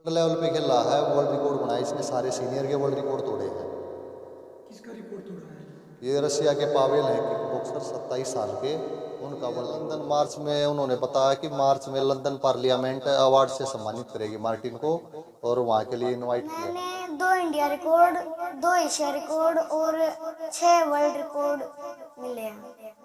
World level पे खेला है, वर्ल्ड रिकॉर्ड बनाया इसने, सारे सीनियर के वर्ल्ड रिकॉर्ड तोड़े हैं। किसका रिकॉर्ड तोड़ा है? ये रशिया के पावेल हैं किक बॉक्सर 27 साल के। उनका लंदन मार्च में उन्होंने बताया कि मार्च में लंदन पार्लियामेंट अवार्ड से सम्मानित करेगी मार्टिन को और वहाँ के लिए इनवाइट किया। मैंने 2 इंडिया रिकॉर्ड, 2 एशिया रिकॉर्ड और 6 वर्ल्ड रिकॉर्ड मिले हैं।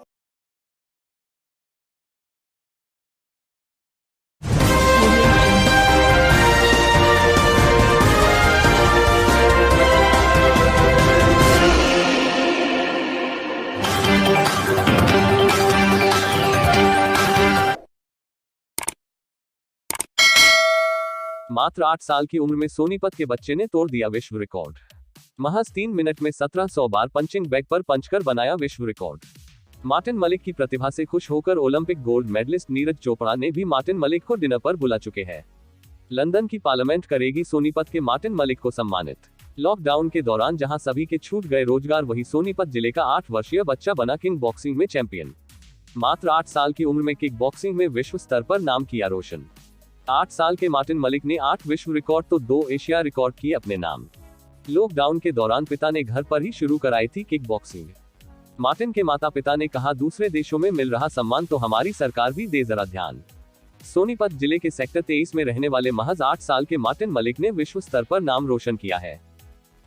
मात्र 8 साल की उम्र में सोनीपत के बच्चे ने तोड़ दिया विश्व रिकॉर्ड। महज 3 मिनट में 1700 बार पंचिंग बैग पर पंच कर बनाया विश्व रिकॉर्ड। मार्टिन मलिक की प्रतिभा से खुश होकर Olympic gold medallist Neeraj Chopra ने भी मार्टिन मलिक को डिनर पर बुला चुके हैं। लंदन की पार्लियामेंट करेगी सोनीपत के मार्टिन मलिक को सम्मानित। लॉकडाउन के दौरान जहां सभी के छूट गए रोजगार, वही सोनीपत जिले का 8 वर्षीय बच्चा बना किंग बॉक्सिंग में चैंपियन। मात्र 8 साल की उम्र में किक बॉक्सिंग में विश्व स्तर पर नाम किया रोशन। 8 साल के मार्टिन मलिक ने 8 विश्व रिकॉर्ड तो 2 एशिया रिकॉर्ड किए अपने नाम। लॉकडाउन के दौरान पिता ने घर पर ही शुरू कराई थी किक बॉक्सिंग। मार्टिन के माता पिता ने कहा, दूसरे देशों में मिल रहा सम्मान तो हमारी सरकार भी दे जरा ध्यान। सोनीपत जिले के सेक्टर 23 में रहने वाले महज 8 साल के मार्टिन मलिक ने विश्व स्तर पर नाम रोशन किया है।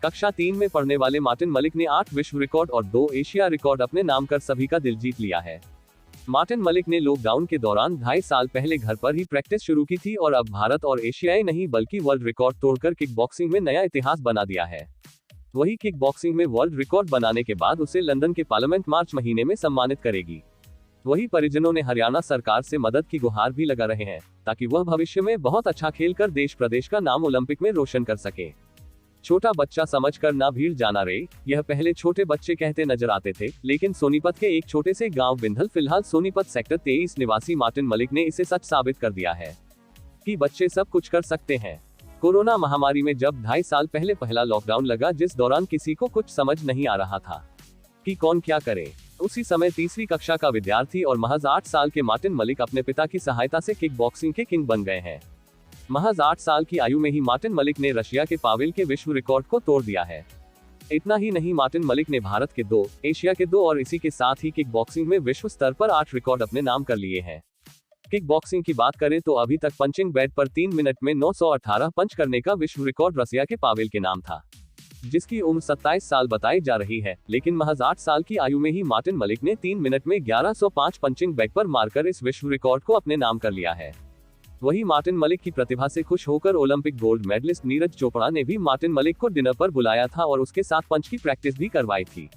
कक्षा 3 में पढ़ने वाले मार्टिन मलिक ने 8 विश्व रिकॉर्ड और 2 एशिया रिकॉर्ड अपने नाम कर सभी का दिल जीत लिया है। मार्टिन मलिक ने लॉकडाउन के दौरान 2.5 साल पहले घर पर ही प्रैक्टिस शुरू की थी और अब भारत और एशियाई नहीं बल्कि वर्ल्ड रिकॉर्ड तोड़कर किक बॉक्सिंग में नया इतिहास बना दिया है। वही किक बॉक्सिंग में वर्ल्ड रिकॉर्ड बनाने के बाद उसे लंदन के पार्लियामेंट मार्च महीने में सम्मानित करेगी। वही परिजनों ने हरियाणा सरकार से मदद की गुहार भी लगा रहे हैं ताकि वह भविष्य में बहुत अच्छा खेलकर देश प्रदेश का नाम ओलंपिक में रोशन कर सके। छोटा बच्चा समझकर ना भीड़ जाना रे, यह पहले छोटे बच्चे कहते नजर आते थे, लेकिन सोनीपत के एक छोटे से गांव बिंधल फिलहाल सोनीपत सेक्टर 23 निवासी मार्टिन मलिक ने इसे सच साबित कर दिया है कि बच्चे सब कुछ कर सकते हैं। कोरोना महामारी में जब 2.5 साल पहले पहला लॉकडाउन लगा, जिस दौरान किसी को कुछ समझ नहीं आ रहा था कि कौन क्या करे, उसी समय तीसरी कक्षा का विद्यार्थी और महज 8 साल के मार्टिन मलिक अपने पिता की सहायता से किक बॉक्सिंग के किंग बन गए हैं। महज 8 साल की आयु में ही मार्टिन मलिक ने रशिया के पावेल के विश्व रिकॉर्ड को तोड़ दिया है। इतना ही नहीं, मार्टिन मलिक ने भारत के 2, एशिया के 2 और इसी के साथ ही किक बॉक्सिंग में विश्व स्तर पर 8 रिकॉर्ड अपने नाम कर लिए हैं। किक बॉक्सिंग की बात करें तो अभी तक पंचिंग बैग पर 3 मिनट में 918 पंच करने का विश्व रिकॉर्ड रशिया के पावेल के नाम था, जिसकी उम्र 27 साल बताई जा रही है। लेकिन महज 8 साल की आयु में ही मार्टिन मलिक ने 3 मिनट में 1105 पंचिंग बैग पर मारकर इस विश्व रिकॉर्ड को अपने नाम कर लिया है। वही मार्टिन मलिक की प्रतिभा से खुश होकर Olympic gold medallist Neeraj Chopra ने भी मार्टिन मलिक को डिनर पर बुलाया था और उसके साथ पंच की प्रैक्टिस भी करवाई थी।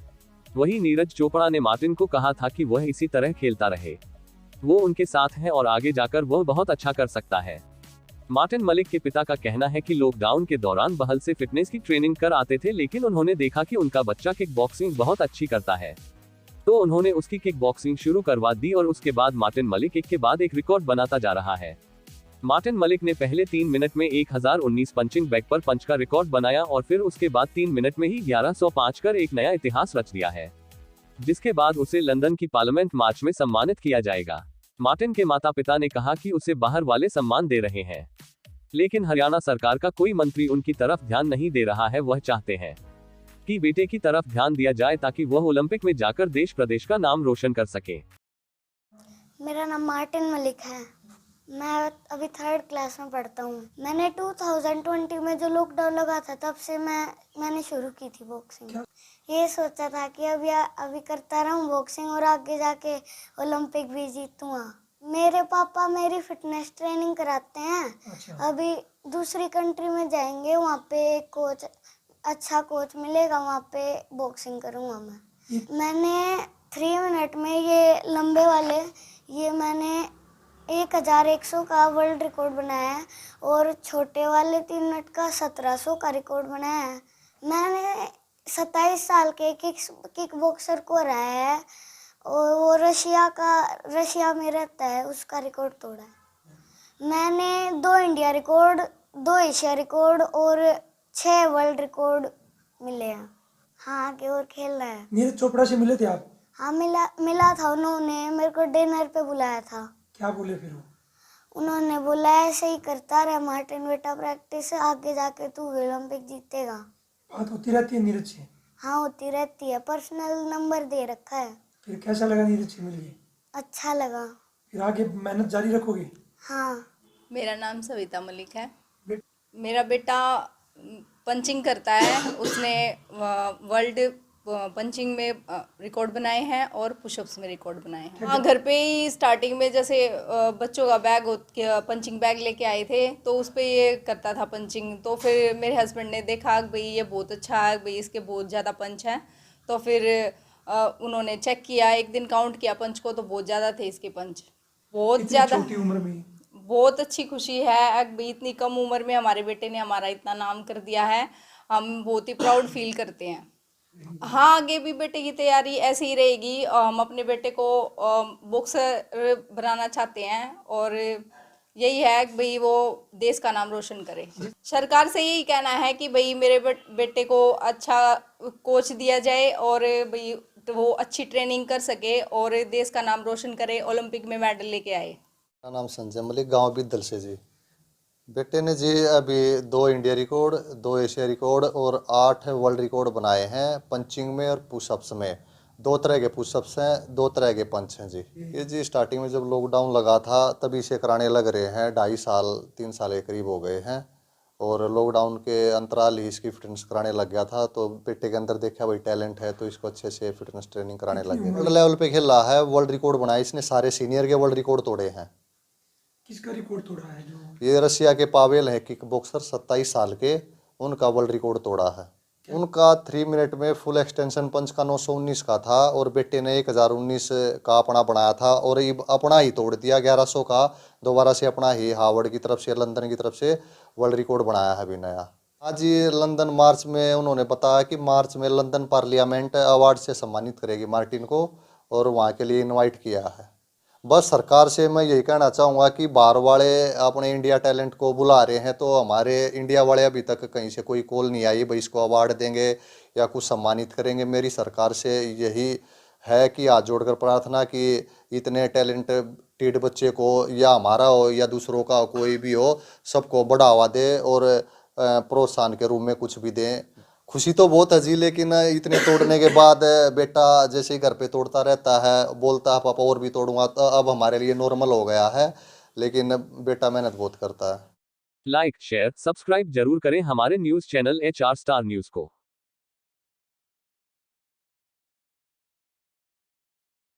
वही नीरज चोपड़ा ने मार्टिन को कहा था कि वह इसी तरह खेलता रहे, वो उनके साथ है और आगे जाकर वह बहुत अच्छा कर सकता है। मार्टिन मलिक के पिता का कहना है कि लॉकडाउन के दौरान बहल से फिटनेस की ट्रेनिंग कर आते थे, लेकिन उन्होंने देखा कि उनका बच्चा किक बॉक्सिंग बहुत अच्छी करता है, तो उन्होंने उसकी किक बॉक्सिंग शुरू करवा दी और उसके बाद मार्टिन मलिक एक के बाद एक रिकॉर्ड बनाता जा रहा है। मार्टिन मलिक ने पहले 3 मिनट में 1019 पंचिंग बैग पर पंच का रिकॉर्ड बनाया और फिर उसके बाद 3 मिनट में ही 1105 कर एक नया इतिहास रच दिया है, जिसके बाद उसे लंदन की पार्लियामेंट मार्च में सम्मानित किया जाएगा। मार्टिन के माता पिता ने कहा कि उसे बाहर वाले सम्मान दे रहे हैं, लेकिन हरियाणा सरकार का कोई मंत्री उनकी तरफ ध्यान नहीं दे रहा है। वह चाहते हैं कि बेटे की तरफ ध्यान दिया जाए ताकि वह ओलंपिक में जाकर देश प्रदेश का नाम रोशन कर सके। मेरा नाम मार्टिन मलिक है। मैं अभी 3rd क्लास में पढ़ता हूँ। मैंने 2020 में जो लॉकडाउन लगा था तब से मैंने शुरू की थी बॉक्सिंग। ये सोचा था कि अभी करता रहूँ बॉक्सिंग और आगे जाके ओलंपिक भी जीतूँगा। मेरे पापा मेरी फिटनेस ट्रेनिंग कराते हैं। अच्छा। अभी दूसरी कंट्री में जाएंगे, वहाँ पे कोच, अच्छा कोच मिलेगा, वहाँ पे बॉक्सिंग करूँगा मैंने 3 मिनट में ये लंबे वाले, ये मैंने 1100 का वर्ल्ड रिकॉर्ड बनाया है और छोटे वाले 3 मिनट का 1700 का रिकॉर्ड बनाया है। मैंने 27 साल के किक बॉक्सर को हराया है और वो रशिया में रहता है, उसका रिकॉर्ड तोड़ा है। मैंने 2 इंडिया रिकॉर्ड, 2 एशिया रिकॉर्ड और 6 वर्ल्ड रिकॉर्ड मिले हैं। हाँ, आगे और खेल रहा है। नीरज चोपड़ा से मिले थे आप? हाँ, मिला था। उन्होंने मेरे को डिनर पे बुलाया था। क्या बोले फिर वो? उन्होंने बोला ऐसे ही करता रहे मार्टिन बेटा, प्रैक्टिस से आगे जाके तू ओलंपिक जीतेगा। बात होती रहती है नीरज से? हाँ होती रहती है, पर्सनल नंबर दे रखा है। फिर कैसा लगा नीरज से मिल के? अच्छा लगा। फिर आगे मेहनत जारी रखोगे? हाँ। मेरा नाम सविता मलिक है। बेट- मेरा बेटा पंचिंग करता है। उसने वर्ल्ड पंचिंग में रिकॉर्ड बनाए हैं और पुशअप्स में रिकॉर्ड बनाए हैं। हाँ, घर पे ही स्टार्टिंग में जैसे बच्चों का बैग पंचिंग बैग लेके आए थे तो उस पे ये करता था पंचिंग। तो फिर मेरे हस्बैंड ने देखा कि भाई ये बहुत अच्छा है, भाई इसके बहुत ज़्यादा पंच हैं। तो फिर उन्होंने चेक किया, एक दिन काउंट किया पंच को, तो बहुत ज़्यादा थे इसके पंच, बहुत इतनी ज़्यादा। छोटी उम्र में? बहुत अच्छी खुशी है भाई, इतनी कम उम्र में हमारे बेटे ने हमारा इतना नाम कर दिया है। हम बहुत ही प्राउड फील करते हैं। हाँ, आगे भी बेटे की तैयारी ऐसी ही रहेगी। हम अपने बेटे को बॉक्सर बनाना चाहते हैं और यही है कि भाई वो देश का नाम रोशन करे। सरकार से यही कहना है कि भाई मेरे बेटे को अच्छा कोच दिया जाए और भाई वो अच्छी ट्रेनिंग कर सके और देश का नाम रोशन करे, ओलंपिक में मेडल लेके आए। मेरा नाम संजय मलिक, गांव बिद्दल से जी। बेटे ने जी अभी 2 इंडिया रिकॉर्ड, 2 एशिया रिकॉर्ड और 8 वर्ल्ड रिकॉर्ड बनाए हैं पंचिंग में और पुशअप्स में। 2 तरह के पुशअप्स हैं, 2 तरह के पंच हैं जी। ये जी स्टार्टिंग में जब लॉकडाउन लगा था तभी से कराने लग रहे हैं। 2.5 साल 3 साल के करीब हो गए हैं और लॉकडाउन के अंतराल ही इसकी फिटनेस कराने लग गया था। तो बेटे के अंदर देखा भाई टैलेंट है तो इसको अच्छे से फिटनेस ट्रेनिंग कराने लग गए। वर्ल्ड लेवल पे खेला है, वर्ल्ड रिकॉर्ड बनाया इसने, सारे सीनियर के वर्ल्ड रिकॉर्ड तोड़े हैं। किसका रिकॉर्ड तोड़ा है? जो ये रशिया के पावेल है किक बॉक्सर 27 साल के, उनका वर्ल्ड रिकॉर्ड तोड़ा है। उनका 3 मिनट में फुल एक्सटेंशन पंच का 919 का था और बेटे ने 1019 का अपना बनाया था और ये अपना ही तोड़ दिया 1100 का। दोबारा से अपना ही हार्वर्ड की तरफ से, लंदन की तरफ से वर्ल्ड रिकॉर्ड बनाया है अभी नया। आज ये लंदन मार्च में उन्होंने बताया कि मार्च में लंदन पार्लियामेंट अवार्ड से सम्मानित करेगी मार्टिन को और वहाँ के लिए इनवाइट किया है। बस सरकार से मैं यही कहना चाहूँगा कि बाहर वाले अपने इंडिया टैलेंट को बुला रहे हैं तो हमारे इंडिया वाले अभी तक कहीं से कोई कॉल नहीं आई भाई इसको अवार्ड देंगे या कुछ सम्मानित करेंगे। मेरी सरकार से यही है कि हाथ जोड़कर प्रार्थना कि इतने टैलेंटेड बच्चे को, या हमारा हो या दूसरों का कोई भी हो, सबको बढ़ावा दे और प्रोत्साहन के रूप में कुछ भी दें। खुशी तो बहुत है जी, लेकिन इतने तोड़ने के बाद बेटा जैसे ही घर पे तोड़ता रहता है, बोलता है पापा और भी तोड़ूंगा, तो अब हमारे लिए नॉर्मल हो गया है। लेकिन बेटा मेहनत बहुत करता है। लाइक, शेयर, सब्सक्राइब जरूर करें हमारे news channel HR star news को।